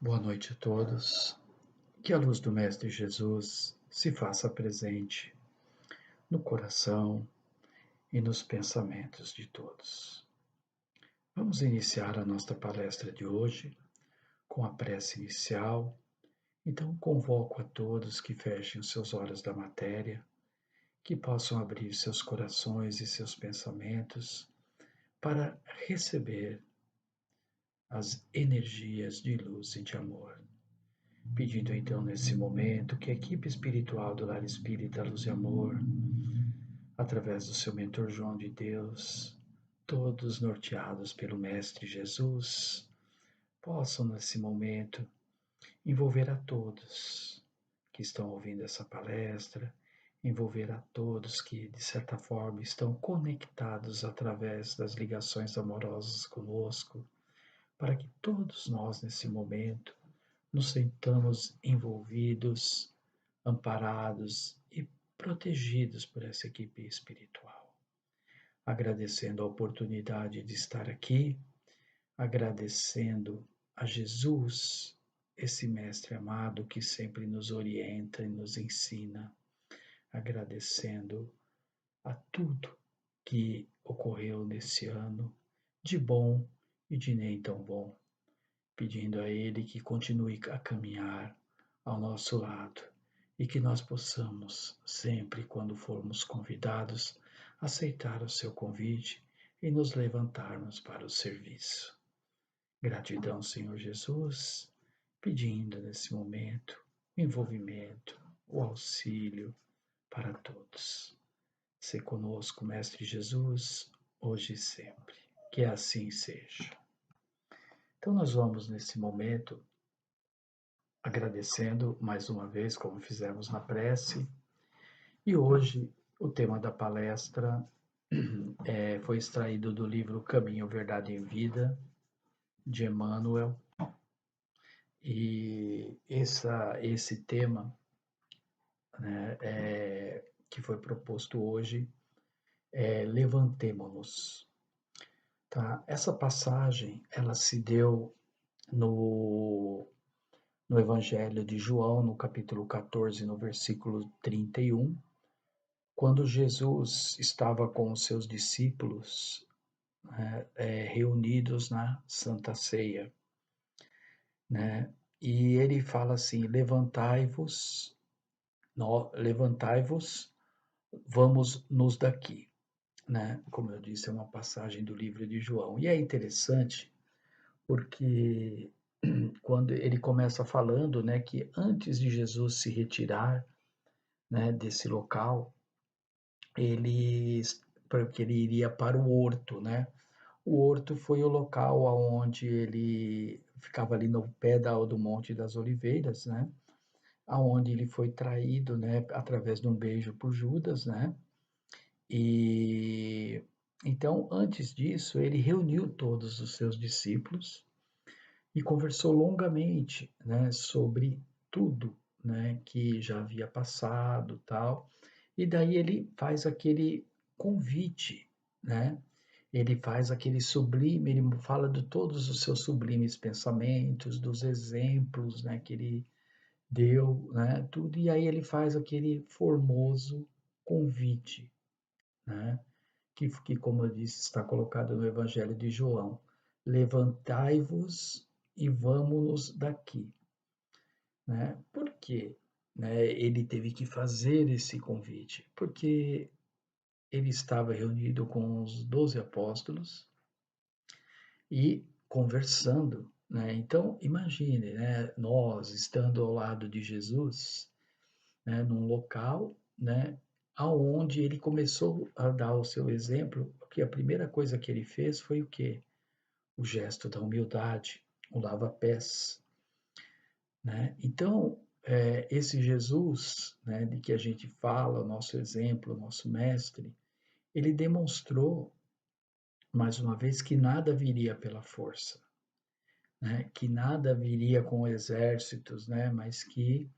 Boa noite a todos. Que a luz do Mestre Jesus se faça presente no coração e nos pensamentos de todos. Vamos iniciar a nossa palestra de hoje com a prece inicial. Então, convoco a todos que fechem os seus olhos da matéria, que possam abrir seus corações e seus pensamentos para receber as energias de luz e de amor. Pedindo então nesse momento que a equipe espiritual do Lar Espírita Luz e Amor, através do seu mentor João de Deus, todos norteados pelo Mestre Jesus, possam nesse momento envolver a todos que estão ouvindo essa palestra, envolver a todos que de certa forma estão conectados através das ligações amorosas conosco, para que todos nós nesse momento nos sentamos envolvidos, amparados e protegidos por essa equipe espiritual. Agradecendo a oportunidade de estar aqui, agradecendo a Jesus, esse Mestre amado que sempre nos orienta e nos ensina, agradecendo a tudo que ocorreu nesse ano, de bom e de nem tão bom, pedindo a Ele que continue a caminhar ao nosso lado e que nós possamos, sempre quando formos convidados, aceitar o seu convite e nos levantarmos para o serviço. Gratidão, Senhor Jesus, pedindo nesse momento o envolvimento, o auxílio para todos. Se conosco, Mestre Jesus, hoje e sempre. Que assim seja. Então, nós vamos nesse momento agradecendo mais uma vez, como fizemos na prece. E hoje o tema da palestra foi extraído do livro Caminho, Verdade e Vida, de Emmanuel. E esse tema, né, que foi proposto hoje é Levantemo-nos. Tá? Essa passagem ela se deu no Evangelho de João, no capítulo 14, no versículo 31, quando Jesus estava com os seus discípulos, né, reunidos na Santa Ceia, né? E ele fala assim: levantai-vos, levantai-vos, vamos nos daqui, né? Como eu disse, é uma passagem do livro de João. E é interessante porque quando ele começa falando, né, que antes de Jesus se retirar, né, desse local, ele porque ele iria para o horto, né? O horto foi o local onde ele ficava ali no pé do Monte das Oliveiras, né? Aonde ele foi traído, né, através de um beijo por Judas, né? E então, antes disso, ele reuniu todos os seus discípulos e conversou longamente, né, sobre tudo, né, que já havia passado, tal. E daí ele faz aquele convite, né? Ele faz aquele sublime, ele fala de todos os seus sublimes pensamentos, dos exemplos, né, que ele deu, né, tudo, e aí ele faz aquele formoso convite, né, que como eu disse, está colocado no Evangelho de João: levantai-vos e vamos daqui, né? Por quê? Né, ele teve que fazer esse convite, porque ele estava reunido com os 12 apóstolos e conversando, né? Então, imagine, né, nós estando ao lado de Jesus, né, num local, né, aonde ele começou a dar o seu exemplo, porque a primeira coisa que ele fez foi o quê? O gesto da humildade, o lava-pés, né? Então, esse Jesus, né, de que a gente fala, o nosso exemplo, o nosso mestre, ele demonstrou, mais uma vez, que nada viria pela força, né? Que nada viria com exércitos, né? Mas que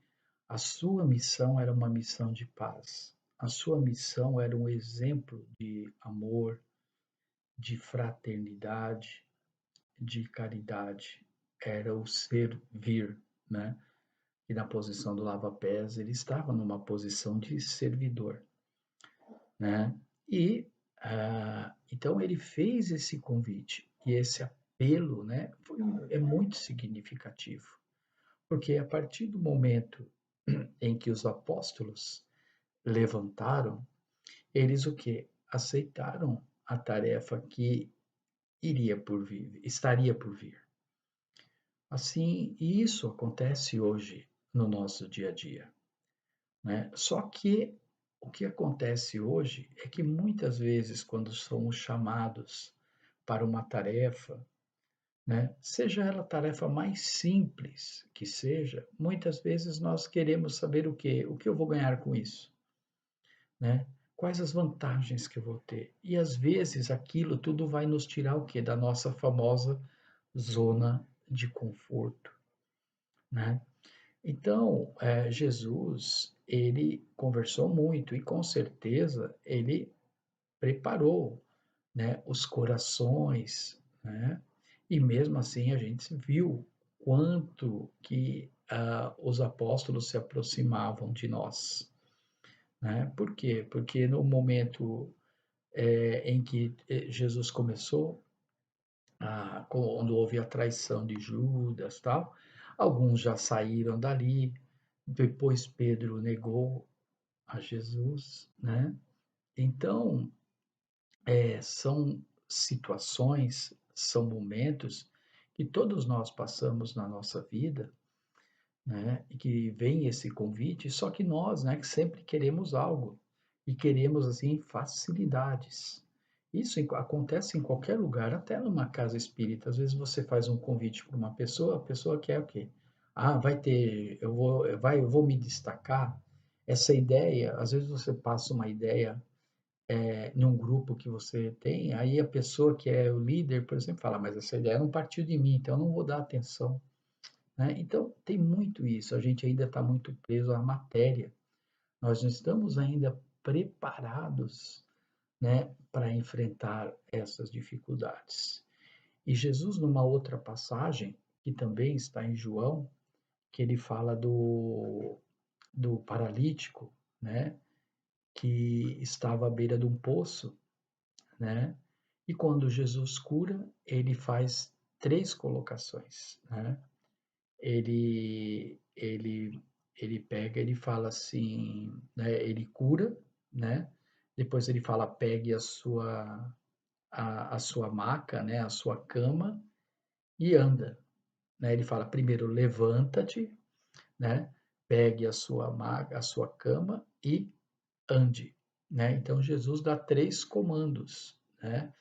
a sua missão era uma missão de paz. A sua missão era um exemplo de amor, de fraternidade, de caridade. era o servir, né? E na posição do lava-pés, ele estava numa posição de servidor, né? E então ele fez esse convite e esse apelo, né? É muito significativo, porque a partir do momento em que os apóstolos levantaram, eles o que? Aceitaram a tarefa que iria por vir, estaria por vir. Assim, isso acontece hoje no nosso dia a dia, né? Só que o que acontece hoje é que muitas vezes, quando somos chamados para uma tarefa, né, seja ela a tarefa mais simples que seja, muitas vezes nós queremos saber o quê? O que eu vou ganhar com isso, né? Quais as vantagens que eu vou ter? E às vezes aquilo tudo vai nos tirar o quê? Da nossa famosa zona de conforto, né? Então, Jesus, ele conversou muito e com certeza ele preparou, né, os corações, né? E mesmo assim a gente viu quanto que os apóstolos se aproximavam de nós, né? Por quê? Porque no momento em que Jesus começou, quando houve a traição de Judas, tal, alguns já saíram dali. Depois Pedro negou a Jesus, né? Então, são situações, são momentos que todos nós passamos na nossa vida, né? E que vem esse convite, só que nós, né, que sempre queremos algo e queremos assim facilidades. Isso acontece em qualquer lugar, até numa casa espírita. Às vezes você faz um convite para uma pessoa, a pessoa quer o quê? Ah, vai ter, eu vou me destacar. Essa ideia, às vezes você passa uma ideia num grupo que você tem, aí a pessoa que é o líder, por exemplo, fala, mas essa ideia não partiu de mim, então eu não vou dar atenção, né? Então tem muito isso, a gente ainda está muito preso à matéria, nós não estamos ainda preparados, né, para enfrentar essas dificuldades. E Jesus, numa outra passagem, que também está em João, que ele fala do paralítico, né, que estava à beira de um poço, né? E quando Jesus cura, ele faz três colocações, né? Ele, ele, ele pega, ele fala assim, né? Ele cura, né? Depois ele fala, pegue a sua maca, né? A sua cama e anda, né? Ele fala, primeiro, levanta-te, né? Pegue a sua maca, a sua cama e ande, né? Então Jesus dá três comandos, né?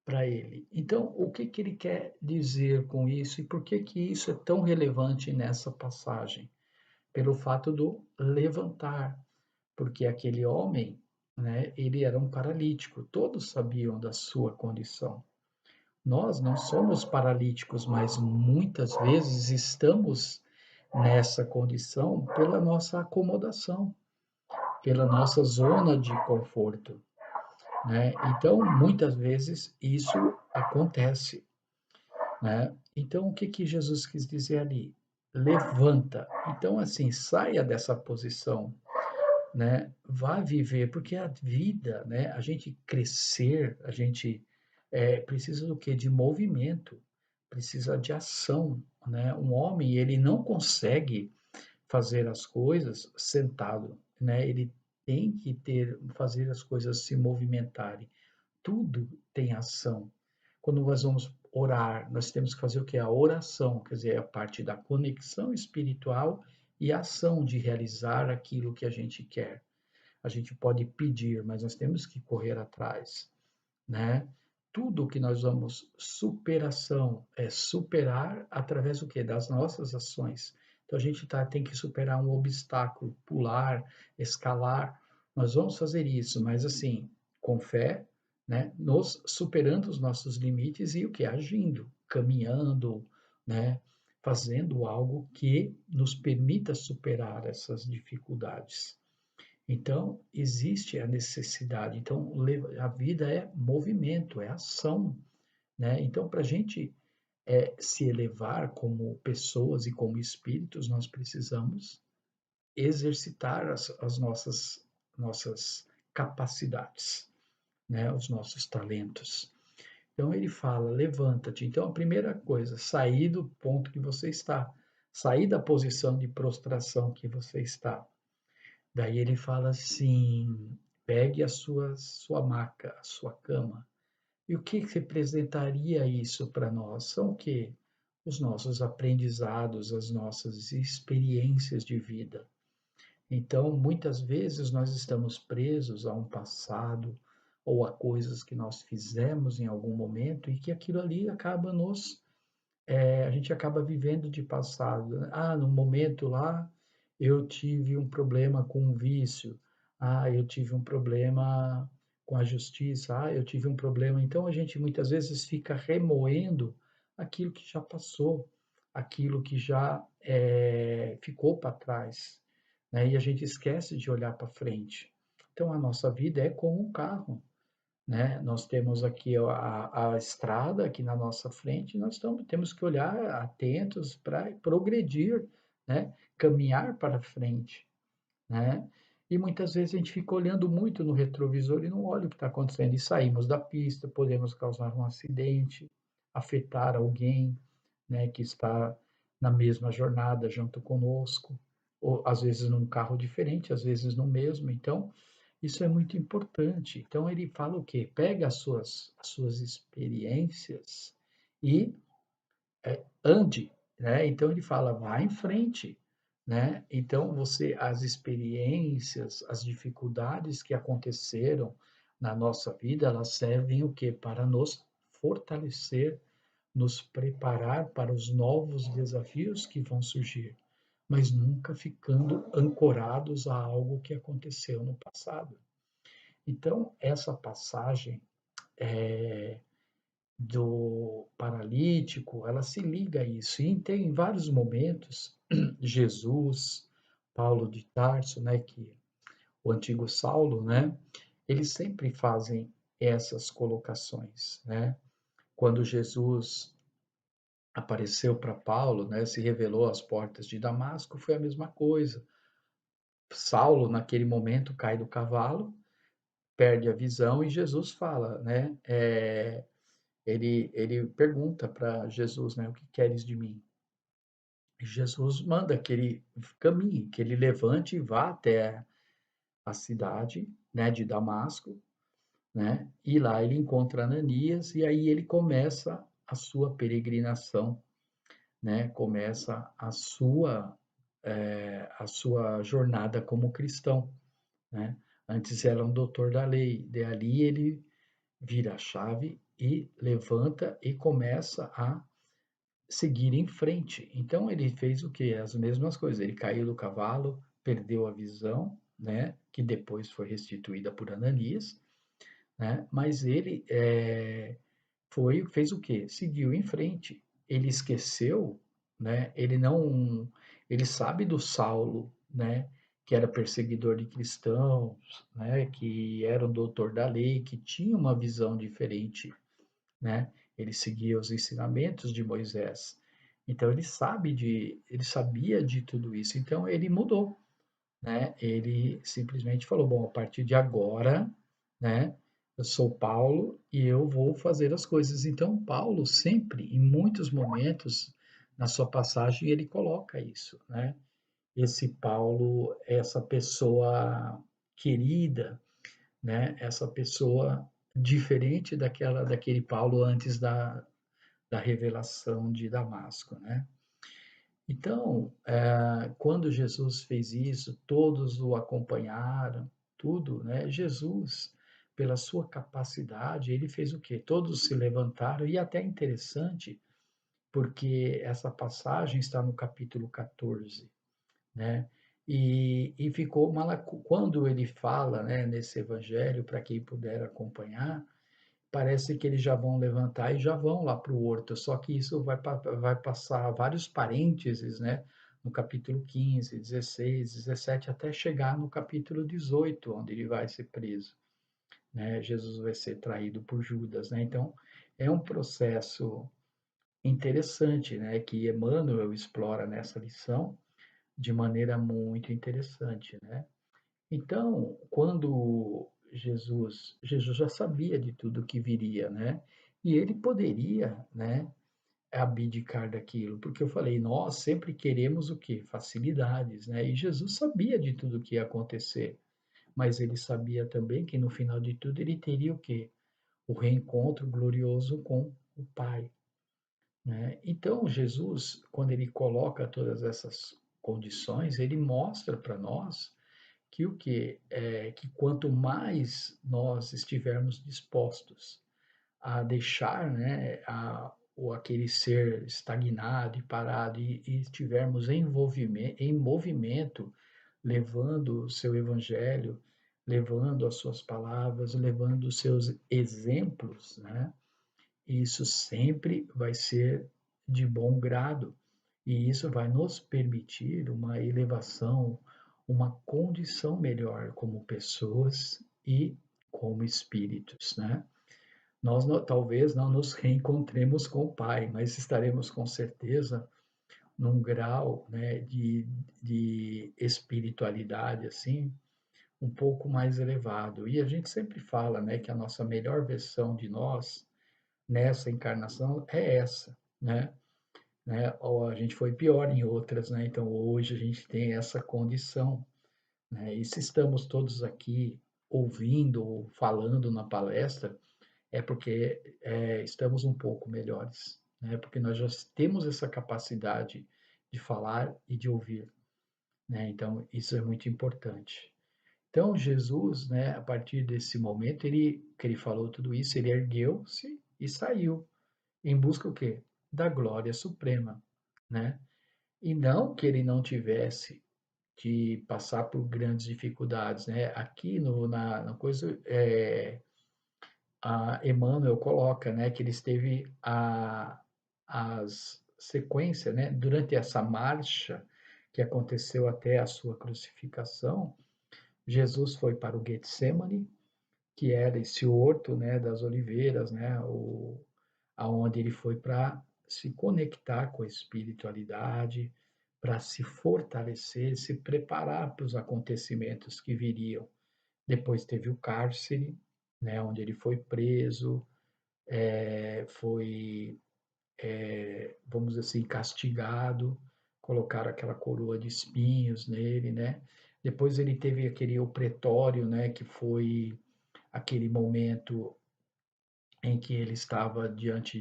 Para ele. Então, o que que ele quer dizer com isso e por que que isso é tão relevante nessa passagem? Pelo fato do levantar, porque aquele homem, né, ele era um paralítico, todos sabiam da sua condição. Nós não somos paralíticos, mas muitas vezes estamos nessa condição pela nossa acomodação, pela nossa zona de conforto, né? Então, muitas vezes isso acontece, né? Então, o que que Jesus quis dizer ali? Levanta. Então, assim, saia dessa posição, né? Vá viver, porque a vida, né? A gente crescer, a gente precisa do quê? De movimento, precisa de ação, né? Um homem, ele não consegue fazer as coisas sentado, né? Ele tem que fazer as coisas se movimentarem. Tudo tem ação. Quando nós vamos orar, nós temos que fazer o que? A oração, quer dizer, a parte da conexão espiritual e a ação de realizar aquilo que a gente quer. A gente pode pedir, mas nós temos que correr atrás, né? Tudo que nós vamos superação é superar através do quê? Das nossas ações. Então a gente tem que superar um obstáculo, pular, escalar. Nós vamos fazer isso, mas assim, com fé, né? Nos superando os nossos limites e o que? Agindo, caminhando, né? Fazendo algo que nos permita superar essas dificuldades. Então, existe a necessidade. Então, a vida é movimento, é ação, né? Então, para a gente se elevar como pessoas e como espíritos, nós precisamos exercitar as nossas capacidades, né? Os nossos talentos. Então ele fala: levanta-te. Então a primeira coisa, sair do ponto que você está, sair da posição de prostração que você está. Daí ele fala assim: pegue a sua maca, a sua cama. E o que representaria isso para nós? São o quê? Os nossos aprendizados, as nossas experiências de vida. Então, muitas vezes nós estamos presos a um passado ou a coisas que nós fizemos em algum momento e que aquilo ali acaba a gente acaba vivendo de passado, né? Ah, no momento lá eu tive um problema com um vício. Ah, eu tive um problema com a justiça. Ah, eu tive um problema. Então a gente muitas vezes fica remoendo aquilo que já passou, aquilo que já ficou para trás, né? E a gente esquece de olhar para frente. Então a nossa vida é como um carro, né? Nós temos aqui a estrada aqui na nossa frente, nós temos que olhar atentos para progredir, né? Caminhar para frente, né? E muitas vezes a gente fica olhando muito no retrovisor e não olha o que está acontecendo e saímos da pista, podemos causar um acidente, afetar alguém, né, que está na mesma jornada junto conosco, ou às vezes num carro diferente, às vezes no mesmo. Então, isso é muito importante. Então, ele fala o quê? Pega as suas experiências e ande, né? Então, ele fala, vá em frente, né? Então, as experiências, as dificuldades que aconteceram na nossa vida, elas servem o quê? Para nos fortalecer, nos preparar para os novos desafios que vão surgir, mas nunca ficando ancorados a algo que aconteceu no passado. Então, essa passagem do paralítico, ela se liga a isso. E tem vários momentos, Jesus, Paulo de Tarso, né, que o antigo Saulo, né, eles sempre fazem essas colocações, né? Quando Jesus apareceu para Paulo, né, se revelou às portas de Damasco, foi a mesma coisa. Saulo, naquele momento, cai do cavalo, perde a visão e Jesus fala, né? Ele pergunta para Jesus, né? O que queres de mim? E Jesus manda que ele caminhe, que ele levante e vá até a cidade, né, de Damasco, né? E lá ele encontra Ananias e aí ele começa a sua peregrinação, né? Começa a sua jornada como cristão, né? Antes era um doutor da lei, de ali ele vira a chave e levanta e começa a seguir em frente. Então ele fez o que? As mesmas coisas. Ele caiu do cavalo, perdeu a visão, né? Que depois foi restituída por Ananias, né? Mas ele fez o quê? Seguiu em frente. Ele esqueceu, né? Ele sabe do Saulo, né? Que era perseguidor de cristãos, né? Que era um doutor da lei, que tinha uma visão diferente, né? Ele seguia os ensinamentos de Moisés. Então ele sabia de tudo isso. Então ele mudou, né? Ele simplesmente falou: bom, a partir de agora, né? Eu sou Paulo e eu vou fazer as coisas. Então Paulo sempre, em muitos momentos na sua passagem, ele coloca isso, né? Esse Paulo, essa pessoa querida, né? Essa pessoa diferente daquele Paulo antes da revelação de Damasco, né? Então, quando Jesus fez isso, todos o acompanharam, tudo, né? Jesus, pela sua capacidade, ele fez o quê? Todos se levantaram, e até interessante, porque essa passagem está no capítulo 14, né? E ficou quando ele fala, né, nesse evangelho, para quem puder acompanhar, parece que eles já vão levantar e já vão lá para o horto, só que isso vai passar vários parênteses, né? No capítulo 15, 16, 17, até chegar no capítulo 18, onde ele vai ser preso, né? Jesus vai ser traído por Judas, né? Então, é um processo interessante, né, que Emmanuel explora nessa lição de maneira muito interessante, né. Então, quando Jesus já sabia de tudo que viria, né, e ele poderia, né, abdicar daquilo, porque eu falei, nós sempre queremos o quê? Facilidades, né, e Jesus sabia de tudo que ia acontecer, mas ele sabia também que no final de tudo ele teria o quê? O reencontro glorioso com o Pai, né. Então Jesus, quando ele coloca todas essas condições, ele mostra para nós que o que é que quanto mais nós estivermos dispostos a deixar, né, o aquele ser estagnado e parado e estivermos em movimento, levando o seu evangelho, levando as suas palavras, levando os seus exemplos, né? Isso sempre vai ser de bom grado e isso vai nos permitir uma elevação, uma condição melhor como pessoas e como espíritos, né? Nós talvez não nos reencontremos com o Pai, mas estaremos com certeza num grau, né, de espiritualidade assim um pouco mais elevado. E a gente sempre fala, né, que a nossa melhor versão de nós nessa encarnação é essa, né? Ou a gente foi pior em outras, né? Então hoje a gente tem essa condição, né? E se estamos todos aqui ouvindo ou falando na palestra, é porque estamos um pouco melhores, né? Porque nós já temos essa capacidade de falar e de ouvir, né? Então isso é muito importante. Então Jesus, né, a partir desse momento, ele que ele falou tudo isso, ele ergueu-se e saiu em busca o quê? Da glória suprema, né? E não que ele não tivesse de passar por grandes dificuldades, né? Aqui na coisa, a Emmanuel coloca, né, que ele esteve as sequência, né, durante essa marcha que aconteceu até a sua crucificação, Jesus foi para o Getsemane, que era esse horto, né, das oliveiras, né, aonde ele foi para se conectar com a espiritualidade, para se fortalecer, se preparar para os acontecimentos que viriam. Depois teve o cárcere, né, onde ele foi preso, foi, vamos dizer assim, castigado, colocaram aquela coroa de espinhos nele, né? Depois ele teve aquele o pretório, né, que foi aquele momento em que ele estava diante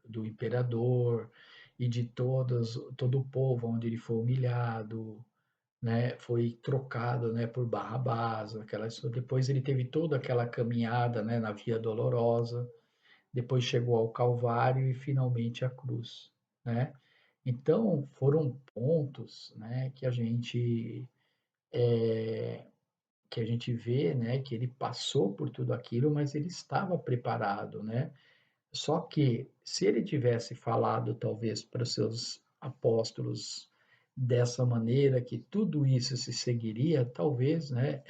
do imperador e de todo o povo, onde ele foi humilhado, né, foi trocado, né, por Barrabás, depois ele teve toda aquela caminhada, né, na Via Dolorosa, depois chegou ao Calvário e finalmente à cruz, né? Então foram pontos, né, que a gente vê, né, que ele passou por tudo aquilo, mas ele estava preparado, né? Só que se ele tivesse falado talvez para os seus apóstolos dessa maneira que tudo isso se seguiria, talvez, né,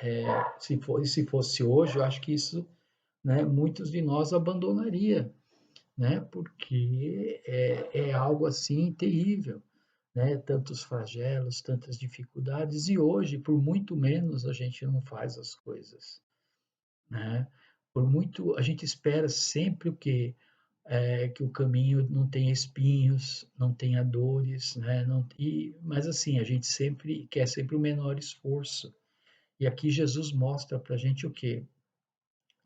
se fosse hoje, eu acho que isso, né, muitos de nós abandonaria, né, porque é algo assim terrível, né, tantos flagelos, tantas dificuldades e hoje, por muito menos, a gente não faz as coisas, né? Por muito, a gente espera sempre o quê? Que o caminho não tenha espinhos, não tenha dores, né? Não, mas assim, a gente sempre quer sempre o menor esforço. E aqui Jesus mostra para a gente o quê?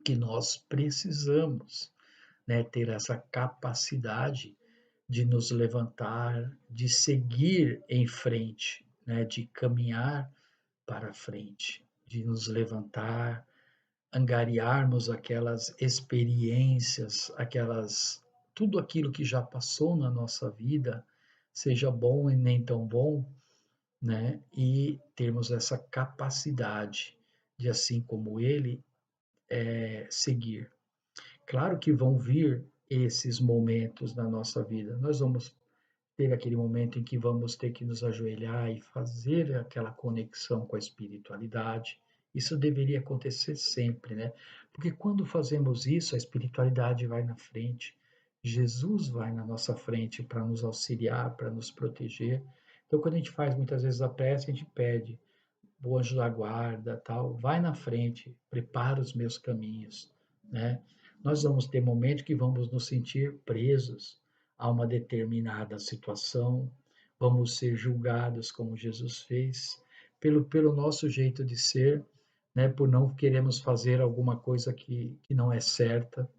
Que nós precisamos, né, ter essa capacidade de nos levantar, de seguir em frente, né, de caminhar para frente, de nos levantar, angariarmos aquelas experiências, tudo aquilo que já passou na nossa vida, seja bom e nem tão bom, né? E termos essa capacidade de, assim como ele, seguir. Claro que vão vir esses momentos na nossa vida. Nós vamos ter aquele momento em que vamos ter que nos ajoelhar e fazer aquela conexão com a espiritualidade. Isso deveria acontecer sempre, né? Porque quando fazemos isso, a espiritualidade vai na frente. Jesus vai na nossa frente para nos auxiliar, para nos proteger. Então, quando a gente faz muitas vezes a prece, a gente pede, o anjo da guarda, tal, vai na frente, prepara os meus caminhos, né? Nós vamos ter momentos que vamos nos sentir presos a uma determinada situação, vamos ser julgados como Jesus fez, pelo nosso jeito de ser, né? Por não queremos fazer alguma coisa que não é certa,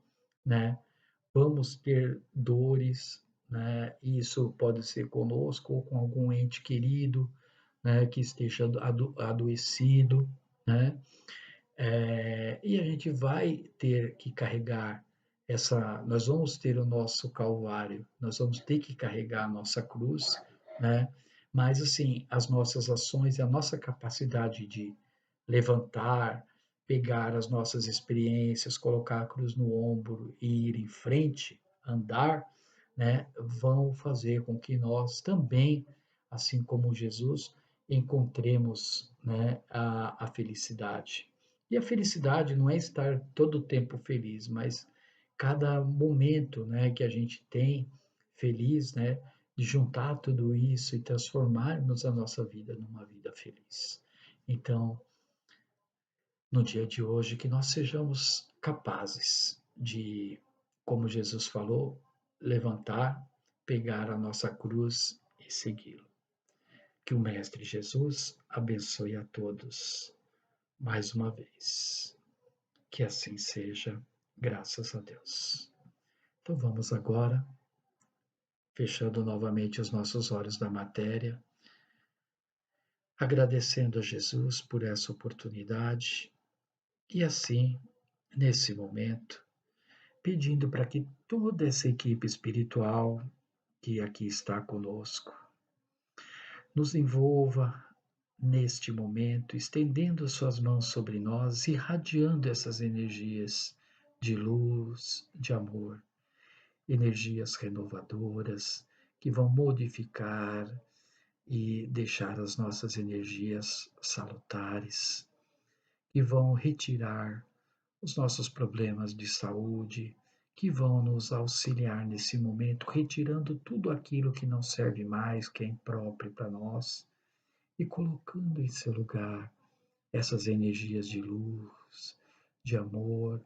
né? Vamos ter dores, né? Isso pode ser conosco ou com algum ente querido, né? Que esteja adoecido, né? E a gente vai ter que carregar nós vamos ter o nosso calvário, nós vamos ter que carregar a nossa cruz, né? Mas assim, as nossas ações e a nossa capacidade de levantar, pegar as nossas experiências, colocar a cruz no ombro e ir em frente, andar, né, vão fazer com que nós também, assim como Jesus, encontremos, né, a felicidade. E a felicidade não é estar todo o tempo feliz, mas cada momento, né, que a gente tem feliz, né, de juntar tudo isso e transformarmos a nossa vida numa vida feliz. Então, no dia de hoje, que nós sejamos capazes de, como Jesus falou, levantar, pegar a nossa cruz e segui-lo. Que o Mestre Jesus abençoe a todos mais uma vez. Que assim seja, graças a Deus. Então vamos agora, fechando novamente os nossos olhos da matéria, agradecendo a Jesus por essa oportunidade e assim, nesse momento, pedindo para que toda essa equipe espiritual que aqui está conosco nos envolva neste momento, estendendo suas mãos sobre nós, irradiando essas energias de luz, de amor, energias renovadoras que vão modificar e deixar as nossas energias salutares, que vão retirar os nossos problemas de saúde, que vão nos auxiliar nesse momento, retirando tudo aquilo que não serve mais, que é impróprio para nós, e colocando em seu lugar essas energias de luz, de amor,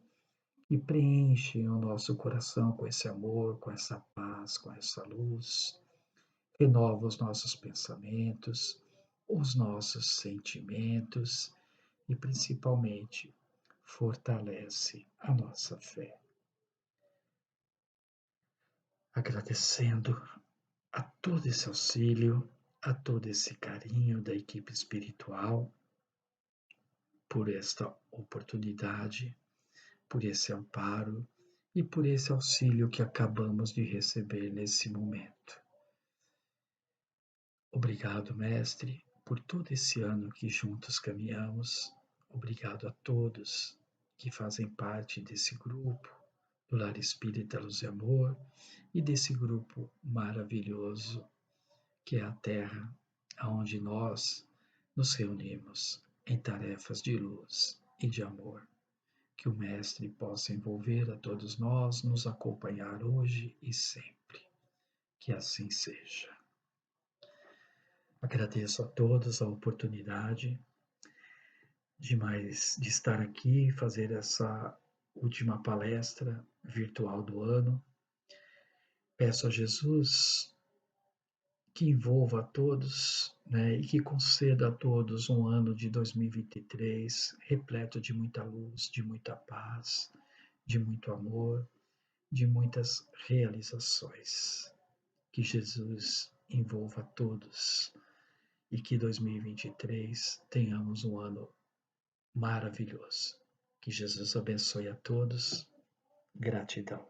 e preenchem o nosso coração com esse amor, com essa paz, com essa luz. Renova os nossos pensamentos, os nossos sentimentos e, principalmente, fortalece a nossa fé. Agradecendo a todo esse auxílio, a todo esse carinho da equipe espiritual por esta oportunidade, por esse amparo e por esse auxílio que acabamos de receber nesse momento. Obrigado, Mestre, por todo esse ano que juntos caminhamos. Obrigado a todos que fazem parte desse grupo, do Lar Espírita Luz e Amor, e desse grupo maravilhoso que é a Terra, onde nós nos reunimos em tarefas de luz e de amor. Que o Mestre possa envolver a todos nós, nos acompanhar hoje e sempre. Que assim seja. Agradeço a todos a oportunidade de estar aqui e fazer essa última palestra virtual do ano. Peço a Jesus que envolva a todos, né, e que conceda a todos um ano de 2023 repleto de muita luz, de muita paz, de muito amor, de muitas realizações. Que Jesus envolva a todos e que 2023 tenhamos um ano maravilhoso. Que Jesus abençoe a todos. Gratidão.